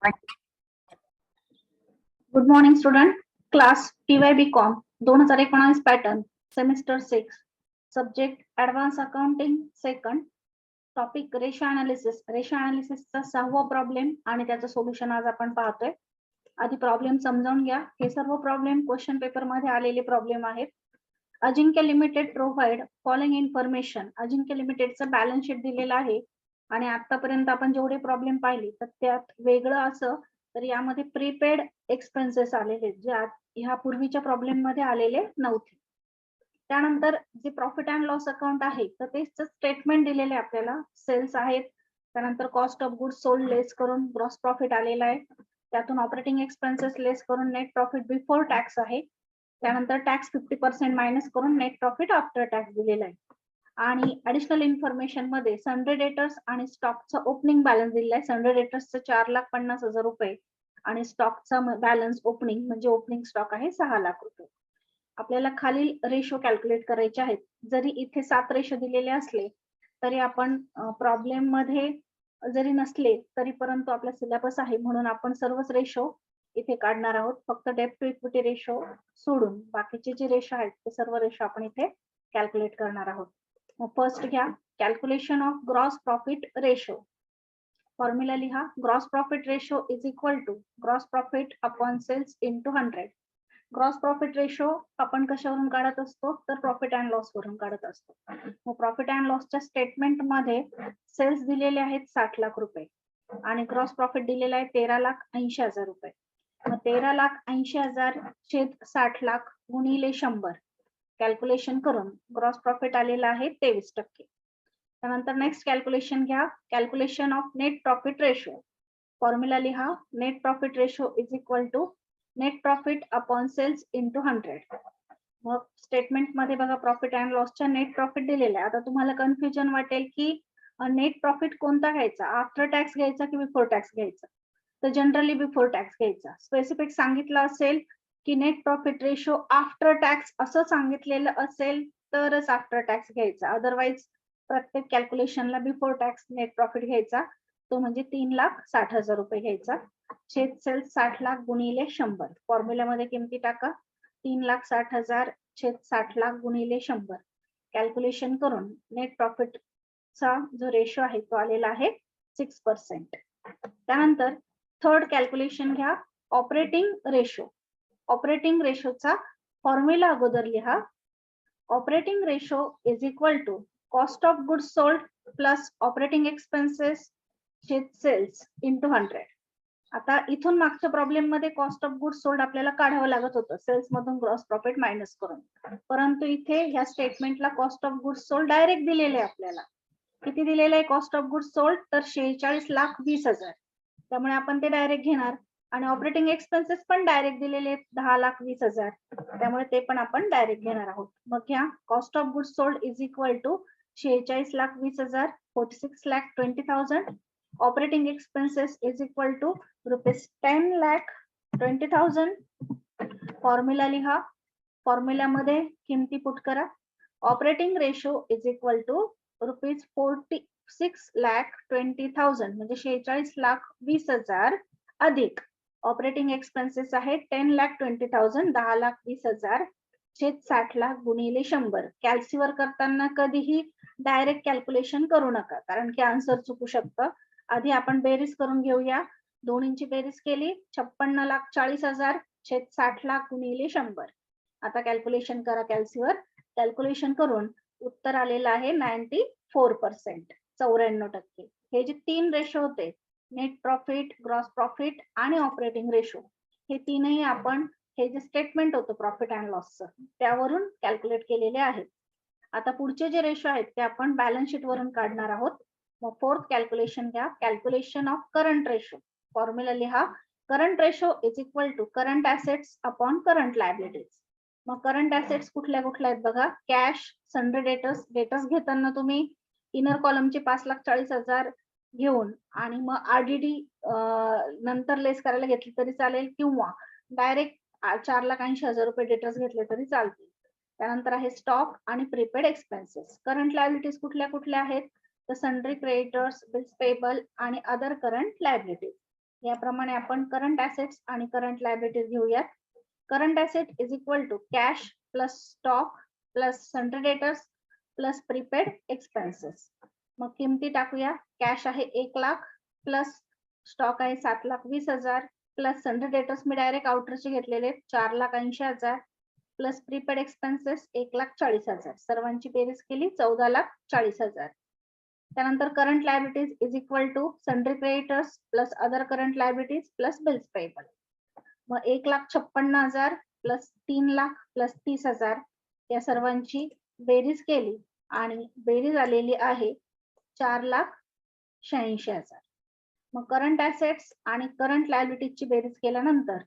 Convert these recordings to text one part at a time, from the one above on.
Good morning student. Class TYB.com 2019 pattern semester 6 subject advance accounting second topic ratio analysis. Ratio अनालिसिसचा 6वा problem आणि त्याचं solution आज आपण पाहतोय. आधी प्रॉब्लेम समजावून घ्या. हे सर्व प्रॉब्लेम क्वेश्चन पेपर मध्ये आलेले प्रॉब्लेम आहेत. अजिंक्य लिमिटेड प्रोव्हाइड फॉलोइंग इन्फॉर्मेशन. अजिंक्य लिमिटेडचं बॅलन्स शीट दिलेलं आहे आणि आतापर्यंत आपण जेवढे प्रॉब्लेम पाहिले तर त्यात वेगळं असं तर यामध्ये प्रीपेड एक्सपेन्सेस आलेले जे ह्या पूर्वीच्या प्रॉब्लेम मध्ये आलेले नव्हते. त्यानंतर जे प्रॉफिट अँड लॉस अकाउंट आहे तर तेच स्टेटमेंट दिलेले आपल्याला. सेल्स आहेत, त्यानंतर कॉस्ट ऑफ गुड्स सोल्ड लेस करून ग्रॉस प्रॉफिट आलेला आहे, त्यातून ऑपरेटिंग एक्सपेन्सेस लेस करून नेट प्रॉफिट बिफोर टॅक्स आहे, त्यानंतर टॅक्स 50% मायनस करून नेट प्रॉफिट आफ्टर टॅक्स दिलेला आहे. आणि ऍडिशनल इन्फॉर्मेशन मध्ये सन्ड्री डेटर्स आणि स्टॉकचा ओपनिंग बॅलन्स दिलेला आहे. सन्ड्री डेटर्सचं 4,50,000 रुपये आणि स्टॉकचा बॅलन्स ओपनिंग म्हणजे ओपनिंग स्टॉक आहे 6 लाख रुपये. आपल्याला खालील रेशो कॅल्क्युलेट करायचे आहेत. जरी इथे 7 रेशो दिलेले असले तरी आपण प्रॉब्लेम मध्ये जरी नसले तरी परंतु आपला सिलेबस आहे म्हणून आपण सर्वच रेशो इथे काढणार आहोत. फक्त डेब्ट टू इक्विटी रेशो सोडून बाकीचे जे रेशो आहेत ते सर्व रेशो आपण इथे कॅल्क्युलेट करणार आहोत. फर्स्ट घ्या calculation of gross profit ratio. Formula लिहा. Gross profit ratio is equal to gross profit upon sales into 100. Gross profit ratio आपण कशावरून काढत असतो तर प्रॉफिट अँड लॉस वरून काढत असतो. मग प्रॉफिट अँड लॉसच्या स्टेटमेंट मध्ये सेल्स दिलेले आहेत 60 लाख रुपये आणि ग्रॉस प्रॉफिट दिलेला आहे 13,80,000 रुपये. मग 13,80,000 छेद 60 लाख गुणिले 100 कॅल्क्युलेशन करून ग्रॉस प्रॉफिट आलेला आहे 23%. त्यानंतर नेक्स्ट कॅल्क्युलेशन घ्या. Calculation of net profit ratio. Formula लिहा. Net profit ratio is equal to net profit upon sales into 100. मग स्टेटमेंट मध्ये बघा प्रॉफिट अँड लॉसच्या नेट प्रॉफिट दिलेला आहे. आता तुम्हाला कन्फ्युजन वाटेल की नेट प्रॉफिट कोणता घ्यायचा, आफ्टर टॅक्स घ्यायचा की बिफोर टॅक्स घ्यायचा. तर जनरली बिफोर टॅक्स घ्यायचा. स्पेसिफिक सांगितलं असेल की net profit ratio after tax असं सांगितलेलं असेल तरच आफ्टर टॅक्स घ्यायचा. अदरवाईज प्रत्येक कॅल्क्युलेशनला बिफोर टॅक्स नेट प्रॉफिट घ्यायचा, तो म्हणजे 3,60,000 रुपये घ्यायचा. छेद सेल्स 60 लाख गुणिले 100. फॉर्म्युल्यामध्ये किमती टाका. 3,60,000 छेद 60 लाख गुणिले 100 कॅल्क्युलेशन करून नेट प्रॉफिटचा जो रेशो आहे तो आलेला आहे 6%. त्यानंतर थर्ड कॅल्क्युलेशन घ्या. Operating ratio. ऑपरेटिंग रेशोचा फॉर्म्युला अगोदर लिहा. Operating ratio is equal to cost of goods sold plus operating expenses छेद सेल्स इंटू 100. आता इथून मागच्या प्रॉब्लेम मध्ये कॉस्ट ऑफ गुड्स सोल्ड आपल्याला काढावं लागत होतं सेल्स मधून ग्रॉस प्रॉफिट मायनस करून, परंतु इथे ह्या स्टेटमेंटला cost of goods sold direct दिलेले आहे. आपल्याला किती दिलेलं आहे कॉस्ट ऑफ गुड्स सोल्ड तर 46,20,000. त्यामुळे आपण ते डायरेक्ट घेणार आणि ऑपरेटिंग एक्सपेन्सेस पण डायरेक्ट दिलेले आहेत 10,20,000. त्यामुळे ते पण आपण डायरेक्ट घेणार आहोत. मग घ्या cost of goods sold is equal to 46,20,000 46,20,000. Operating expenses is equal to ₹10,20,000. Formula लिहा. फॉर्म्युल्यामध्ये किमती पुट करा. Operating ratio is equal to ₹46,20,000 म्हणजे 46,20,000 अधिक ऑपरेटिंग एक्सपेन्सेस आहे 10,20,000 10,20,000 छेद 60 लाख गुणिले 100. कॅल्सीवर करताना कधीही डायरेक्ट कॅल्क्युलेशन करू नका कारण की आन्सर चुकू शकतं. आधी आपण बेरीज करून घेऊया. दोन्हींची बेरीज केली 56,40,000 छेद 60 लाख गुणिले 100. आता कॅल्क्युलेशन करा कॅल्सीवर. कॅल्क्युलेशन करून उत्तर आलेलं आहे 94%. 94%. हे जे 3 रेशो होते नेट प्रॉफिट, ग्रॉस प्रॉफिट आणि ऑपरेटिंग रेशो, हे तीनही आपण हे जे स्टेटमेंट होतं प्रॉफिट अँड लॉसचं त्यावरून कॅल्क्युलेट केलेले आहेत. आता पुढचे जे रेशो आहेत ते आपण बॅलन्स शीट वरून काढणार आहोत. मग फोर्थ कॅल्क्युलेशन घ्या. Calculation of current ratio. Formula लिहा. Current ratio is equal to current assets upon current liabilities. मग करंट ऍसेट्स कुठल्या कुठल्या आहेत बघा. Cash, sundry debtors. डेटर्स घेताना तुम्ही इनर कॉलमचे 5,40,000 घेऊन आणि मग RDD नंतर लेस करायला घेतली तरी चालेल किंवा डायरेक्ट 4,80,000 रुपये डेटर्स घेतले तरी चालतील. त्यानंतर आहे स्टॉक आणि प्रीपेड एक्सपेन्सेस. करंट लायबिलिटीज कुठल्या कुठल्या आहेत तर सन्ड्री क्रेडिटर्स, बिल्स पेबल आणि अदर करंट लायबिलिटीज. याप्रमाणे आपण करंट ऍसेट्स आणि करंट लायबिलिटीज घेऊयात. Current asset is equal to cash plus stock plus sundry debtors plus prepaid expenses. मग किमती टाकूया. कॅश आहे 1 लाख प्लस स्टॉक आहे 7,20,000 प्लस सन्ड्री डेटर्स मी डायरेक्ट आउटरचे घेतलेले 4,80,000 प्लस प्रीपेड एक्सपेन्सेस 1,40,000. सर्वांची बेरीज केली 14,40,000. त्यानंतर current liabilities is equal to sundry creditors plus other current liabilities plus bills payable. मग 1,56,000 प्लस 3 लाख प्लस 30,000 या सर्वांची बेरीज केली आणि बेरीज आलेली आहे 4,86,000. मग करंट ऍसेट्स आणि करंट लायबिलिटीजची बेरीज केल्यानंतर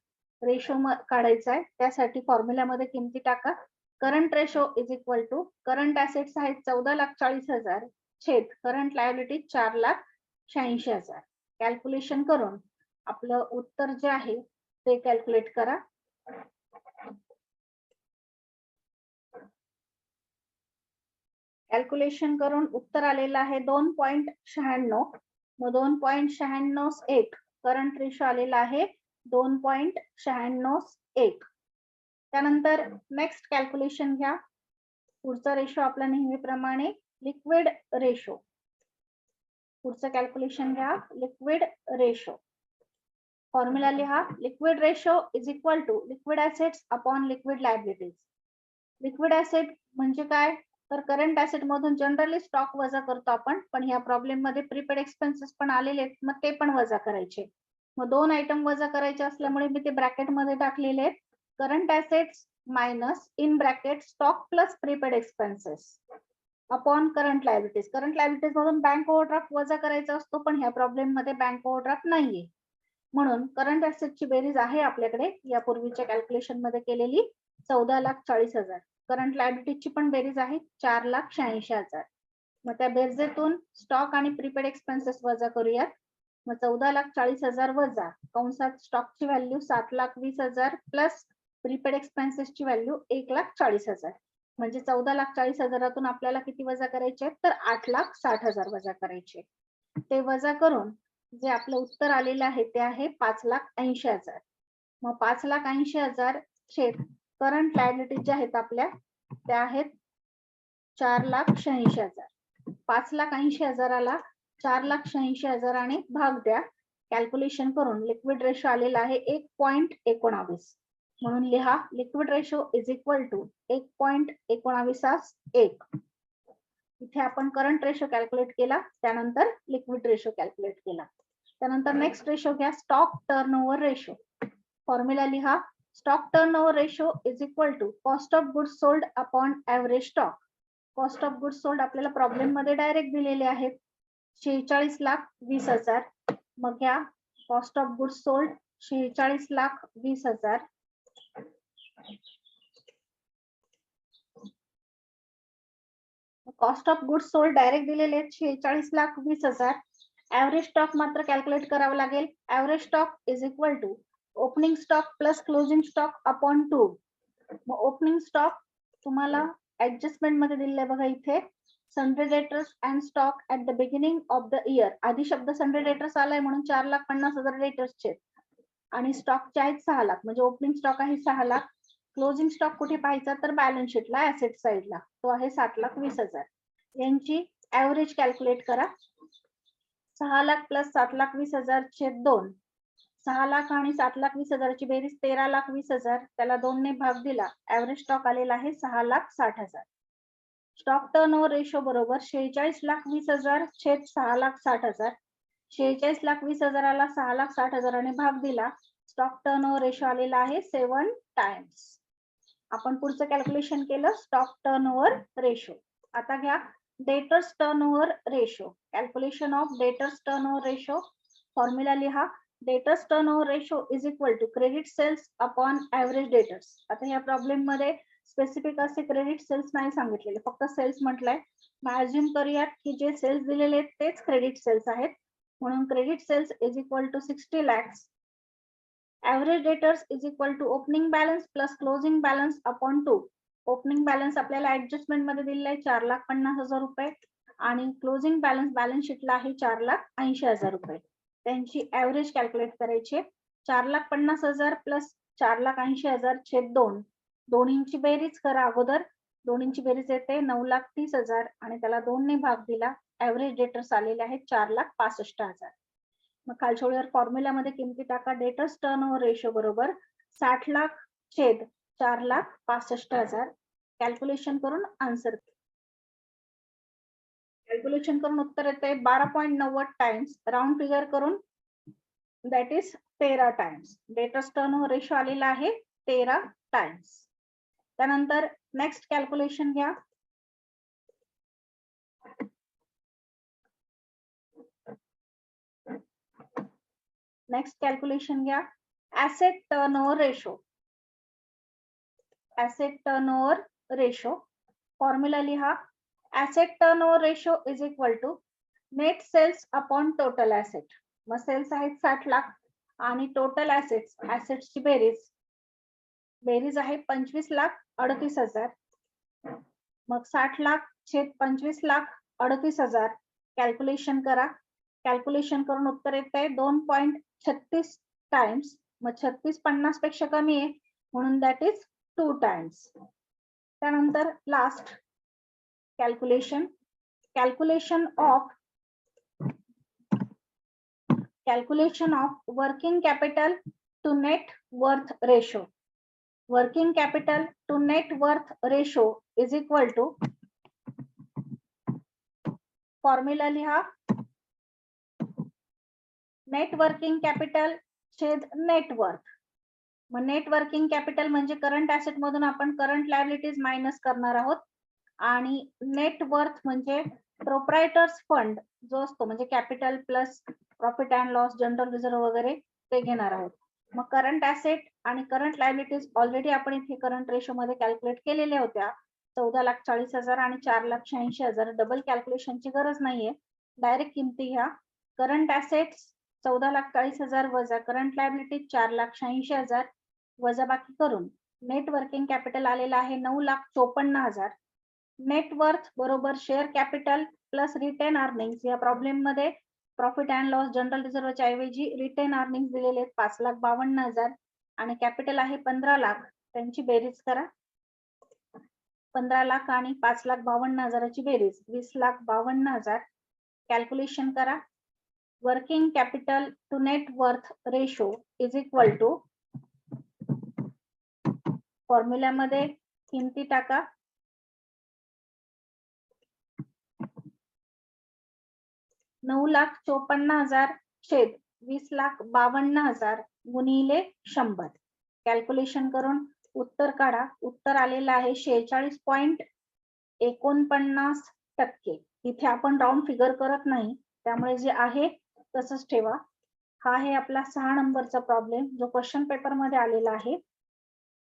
रेशो काढायचा आहे. त्यासाठी फॉर्म्युल्यामध्ये किमती टाका. Current ratio is equal to current assets आहेत 14,40,000 छेद करंट लायबिलिटी 4,86,000. कॅल्क्युलेशन करून आपलं उत्तर जे आहे ते कॅल्क्युलेट करा. कॅल्क्युलेशन करून उत्तर आलेलं आहे 2.96. मग 2.96 करंट रेशो आलेला आहे 2.96. त्यानंतर नेक्स्ट कॅल्क्युलेशन घ्या. पुढचा रेशो आपला नेहमीप्रमाणे लिक्विड रेशो. पुढचं कॅल्क्युलेशन घ्या लिक्विड रेशो. फॉर्म्युला लिहा. Liquid ratio is equal to liquid assets upon liquid liabilities. Liquid asset म्हणजे काय तर करंट ऍसेट मधून जनरली स्टॉक वजा करतो आपण, पण ह्या प्रॉब्लेम मध्ये प्रीपेड एक्सपेन्सेस पण आलेले आहेत, मग ते पण वजा करायचे. मग 2 आयटम वजा करायचे असल्यामुळे मी ते ब्रॅकेट मध्ये टाकलेले आहेत. Current assets minus in bracket stock plus prepaid expenses upon current liabilities. Current liabilities मधून बँक ओव्हरड्राफ्ट वजा करायचा असतो, पण ह्या प्रॉब्लेम मध्ये बँक ओव्हरड्राफ्ट नाहीये, म्हणून करंट ऍसेटची बेरीज आहे आपल्याकडे यापूर्वीच्या कॅल्क्युलेशन मध्ये केलेली 14,40,000. करंट लायबिलिटीची पण बेरीज आहे 4,86,000. मग त्या बेरजेतून स्टॉक आणि प्रीपेड एक्सपेन्सेस वजा करूयात. मग 14,40,000 वजा कंसात स्टॉकची व्हॅल्यू 7,20,000 प्लस प्रीपेड एक्सपेन्सेसची व्हॅल्यू 1,40,000. म्हणजे 14,40,000 आपल्याला किती वजा करायचे तर 8,60,000 वजा करायचे. ते वजा करून जे आपलं उत्तर आलेलं आहे ते आहे 5,80,000. मग 5,80,000 छेद करंट लायबिलिटी ज्या आहेत आपल्या त्या आहेत 4,86,000. 5,80,000ला 4,86,000 भाग द्या. कॅल्क्युलेशन करून लिक्विड रेशो आलेला आहे 1.19. म्हणून लिहा liquid ratio is equal to 1.19. इथे आपण करंट रेशो कॅल्क्युलेट केला, त्यानंतर लिक्विड रेशो कॅल्क्युलेट केला. त्यानंतर नेक्स्ट रेशो घ्या स्टॉक टर्नओव्हर रेशो. फॉर्म्युला लिहा. Stock turnover ratio is equal to cost of goods sold upon average stock. Cost of goods sold आपल्याला problem मध्ये डायरेक्ट दिलेले आहेत 46,20,000. मग घ्या cost of goods sold 46,20,000 cost of goods sold direct दिलेले आहेत 46,20,000. Average stock मात्र कॅल्क्युलेट करावं लागेल. Average stock is equal to opening stock plus closing stock upon 2. मग ओपनिंग स्टॉक तुम्हाला ऍडजस्टमेंट मध्ये दिलेलं आहे बघा इथे. Sundry debtors and stock at the beginning of the year. आधी शब्द सन्ड्री डेटर्स आलाय म्हणून 4,50,000 डेटर्सचे आणि स्टॉकचे आहेत 6 लाख. म्हणजे ओपनिंग स्टॉक आहे 6 लाख. क्लोजिंग स्टॉक कुठे पाहायचा तर बॅलन्स शीटला ऍसेट साइडला, तो आहे 7,20,000. यांची ऍव्हरेज कॅल्क्युलेट करा. 6 लाख प्लस 7,20,000 छेद 2. 6 लाख आणि 7,20,000 ची बेरीज 13,20,000. त्याला 2 ने भाग दिला. ऍव्हरेज स्टॉक आलेला आहे 6,60,000. स्टॉक टर्नओव्हर रेशो बरोबर 46,20,000 छेद 6,60,000. 46,20,000ला 6,60,000 भाग दिला. स्टॉक टर्नओव्हर रेशो आलेला आहे 7 टाइम्स. आपण पुढचं कॅल्क्युलेशन केलं स्टॉक टर्नओव्हर रेशो. आता घ्या debtors turnover ratio. Calculation of debtors turnover ratio. Formula लिहा. Debtors turnover ratio is equal to credit sales upon average debtors. आता ह्या प्रॉब्लेम मध्ये स्पेसिफिक असे क्रेडिट सेल्स नाही सांगितलेले, फक्त सेल्स म्हटलंय. मग अज्युम करूयात की जे सेल्स दिलेले आहेत तेच क्रेडिट सेल्स आहेत, म्हणून credit sales is equal to 60 lakhs. Average debtors is equal to opening balance plus closing balance upon 2. Opening balance आपल्याला ऍडजस्टमेंट मध्ये दिलेला आहे 4,50,000 रुपये आणि क्लोजिंग बॅलन्स बॅलन्स शीटला आहे 4,80,000 रुपये. त्यांची ऍव्हरेज कॅल्क्युलेट करायची. 4,50,000 प्लस 4,80,000 छेद 2, दोन्हींची बेरीज करा अगोदर. दोन्हींची बेरीज येते 9,30,000 आणि त्याला 2 ने भाग दिला. ऍव्हरेज डेटर्स आलेले आहेत 4,65,000. मग खालच्या ओळीवर फॉर्म्युलामध्ये किमती टाका. डेटर्स टर्नओव्हर रेशो बरोबर 60 लाख छेद 4,65,000. कॅल्क्युलेशन करून आन्सर, कॅल्क्युलेशन करून उत्तर येते 12.90 टाइम्स. राऊंड फिगर करून that is 13 times. Debtors turnover ratio आलेला आहे 13 टाइम्स. त्यानंतर नेक्स्ट कॅल्क्युलेशन घ्या. नेक्स्ट कॅल्क्युलेशन घ्या. Asset turnover ratio. Asset turnover ratio formula लिहा. Asset turnover ratio is equal to net sales upon total asset. मग sales आहेत 60 लाख आणि टोटल ऍसेट्सची बेरीज आहे 25,38,000. मग 60 लाख छेद 25,38,000. कॅल्क्युलेशन करा. कॅल्क्युलेशन करून उत्तर येते 2.36 टाइम्स. मग 36 50 पेक्षा कमी आहे म्हणून दॅट इज 2 टाइम्स. त्यानंतर last calculation. Calculation of working capital to net worth ratio. Working capital to net worth ratio is equal to, formula लिहा. नेट वर्किंग कॅपिटल छेद नेट वर्थ. मग नेट वर्किंग कॅपिटल म्हणजे current asset मधून आपण current liabilities minus करणार आहोत आणि net worth म्हणजे प्रोप्रायटर्स फंड जो असतो म्हणजे capital plus profit and loss, general reserve वगैरे ते घेणार आहोत. मग करंट ऍसेट आणि करंट लायबिलिटीज ऑलरेडी आपण इथे करंट रेशो मध्ये कॅल्क्युलेट केलेल्या होत्या. 14,40,000 आणि 4,86,000. डबल कॅल्क्युलेशनची गरज नाहीये, डायरेक्ट किमती घ्या. करंट ऍसेट्स 14,40,000 वजा करंट लायबिलिटी 4,86,000 वजा बाकी करून नेट वर्किंग कॅपिटल आलेला आहे 9,54,000. नेट वर्थ बरोबर share capital plus retain earnings. या प्रॉब्लेम मध्ये प्रॉफिट अँड लॉस, जनरल रिझर्व्हच्या ऐवजी रिटेन अर्निंग्स दिलेले आहेत 5,52,000 आणि कॅपिटल आहे 15 लाख. त्यांची बेरीज करा. 15 लाख आणि 5,52,000ची बेरीज 20,52,000. कॅल्क्युलेशन करा. Working capital to net worth ratio is equal to, फॉर्म्युल्यामध्ये किमती टाका. 9,54,000 छेद 20,52,000 गुणिले 100. कॅल्क्युलेशन करून उत्तर काढा. उत्तर आलेलं आहे 46.49%. इथे आपण राऊंड फिगर करत नाही त्यामुळे जे आहे तसंच ठेवा. हा आहे आपला 6 नंबरचा प्रॉब्लेम जो क्वेश्चन पेपर मध्ये आलेला आहे.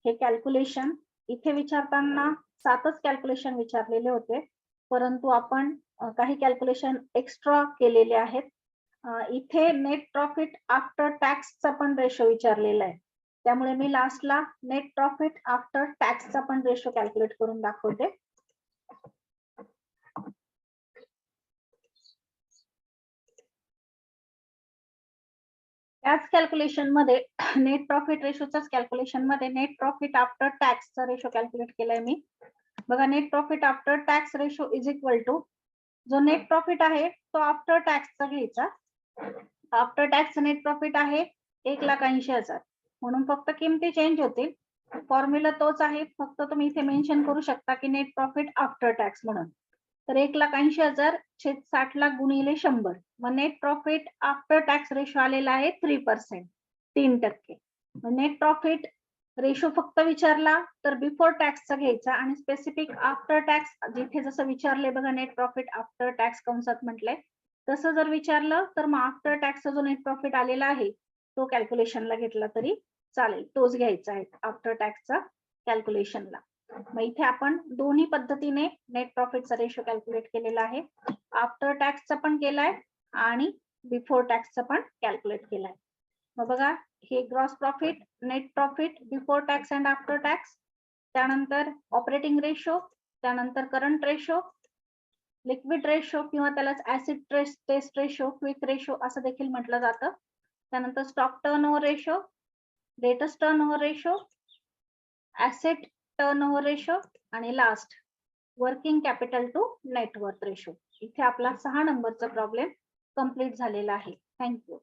हे कॅल्क्युलेशन इथे विचारताना 7च कॅल्क्युलेशन विचारलेले होते, परंतु आपण काही कॅल्क्युलेशन एक्स्ट्रा केलेले आहेत. इथे नेट प्रॉफिट आफ्टर टॅक्सचा पण रेशो विचारलेला आहे, त्यामुळे मी लास्टला नेट प्रॉफिट आफ्टर टॅक्सचा पण रेशो कॅल्क्युलेट करून दाखवते. त्याच कॅल्क्युलेशन मध्ये नेट प्रॉफिट रेशोच्याच कॅल्क्युलेशन मध्ये नेट प्रॉफिट आफ्टर टॅक्सचा रेशो कॅल्क्युलेट केलाय मी. बघा, net profit after tax ratio is equal to, जो नेट प्रॉफिट आहे तो आफ्टर टॅक्सचा घ्यायचा. आफ्टर टॅक्स नेट प्रॉफिट आहे 1,80,000 म्हणून फक्त किमती चेंज होतील. फॉर्म्युला तोच आहे, फक्त तुम्ही इथे मेन्शन करू शकता की नेट प्रॉफिट आफ्टर टॅक्स म्हणून. तर 1,80,000 छेद 60 लाख गुणिले 100. मग net profit after tax ratio आलेला आहे 3%, 3%. नेट प्रॉफिट रेशो फक्त विचारला तर बिफोर टॅक्सचा घ्यायचा आणि स्पेसिफिक आफ्टर टॅक्स जिथे जसं विचारले बघा नेट प्रॉफिट आफ्टर टॅक्स कंसात म्हटलंय तसं जर विचारलं तर मग आफ्टर टॅक्सचा जो नेट प्रॉफिट आलेला आहे तो कॅल्क्युलेशनला घेतला तरी चालेल, तोच घ्यायचा आहे आफ्टर टॅक्सचा कॅल्क्युलेशनला. मग इथे आपण दोन्ही पद्धतीने नेट प्रॉफिटचा रेशो कॅल्क्युलेट केलेला आहे. आफ्टर टॅक्सचा पण केलाय आणि बिफोर टॅक्सचा पण कॅल्क्युलेट केलाय. मग बघा, हे gross profit, net profit before tax and after tax, त्यानंतर ऑपरेटिंग रेशो, त्यानंतर करंट रेशो, लिक्विड रेशो किंवा त्यालाच acid test ratio, quick ratio असं देखील म्हटलं जातं. त्यानंतर stock turnover ratio, debtors turnover ratio, asset turnover ratio आणि last working capital to net worth ratio. इथे आपला 6 नंबरचा प्रॉब्लेम कंप्लीट झालेला आहे. थँक्यू.